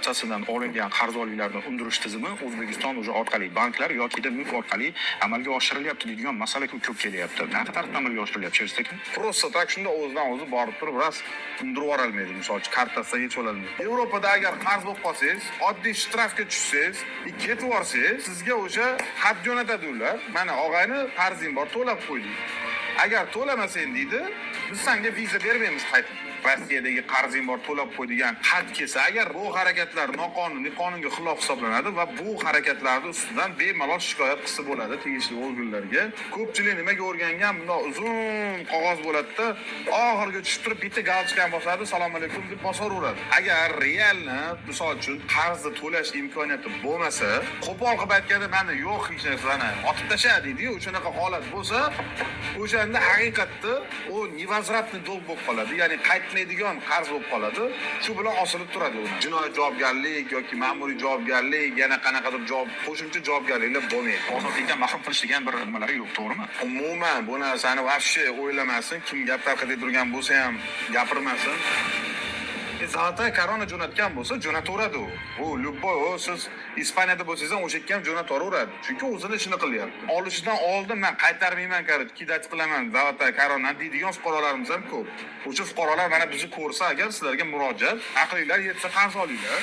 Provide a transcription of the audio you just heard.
kartasidan olingan qarz oliylarni undirish tizimi O'zbekiston orqali banklar yoki MIF orqali amalga oshirilyapti deydigan masala ko'p kelyapti. Qanaqa tartibda amalga oshirilyapti Sherzodjon? Просто так shunda o'zidan o'zi borib turib ras undirib yuborolmaydi. Misol uchun kartasidan hech ololmaydi. Yevropada agar qarz bo'lib qolsangiz, oddiy shtrafga tushsangiz, ketib borsangiz, sizga o'sha xat jo'natadi ular. Mana og'ayni qarzing bor, to'lab qo'ydik. Agar to'lamasang deydi, biz senga viza bermaymiz qaytib. Rossiyadagi qarzing bor, to'lab qo'y degan xat kelsa, agar bu harakatlar noqonuniy, qonunga xilof hisoblanadi va bu harakatlarning ustidan bemalol shikoyat qilsa bo'ladi tegishli organlarga. Ko'pchilik nimaga o'rgangan, bundoq uzun qog'oz bo'ladi-da, oxirga tushib turib bitta galchkan bosadi, salom alaykum deb bosaveradi. Agar realni, misol uchun qarzni to'lash imkoniyati bo'lmasa, qo'pol qilib aytganda, mana yo'q hech narsani otib tasha deydi-yu, o'shanaqa holat bo'lsa, o'shanda haqiqatda u невозвратный dolg bo'lib qoladi. Ya'ni qaytmaydigan qarz bo'lib qoladi. Shu bilan osilib turadi u. Jinoiy javobgarlik yoki ma'muriy javobgarlik, yana qanaqadir qo'shimcha javobgarliklar bo'lmaydi. Ozodlikdan mahrum qilish degan bir nimalari yo'q, to'g'rimi? Umuman bu narsani вообще o'ylamasin, kim gap tarqatib turgan bo'lsa ham gapirmasin. Zaten korona jo'natgan bo'lsa, jo'nataveradi u. U любой, siz Ispaniyada bo'lsangiz ham o'sha yerga ham jo'nataveradi. Chunki o'zini ishini qilyapti. Olishidan oldin men qaytarmayman, kidach qilaman, zaten korona deydigan fuqarolarimiz ham ko'p. O'sha fuqarolar mana bizni ko'rsa agar sizlarga murojaat, aqlinglar yetsa qarz olinglar.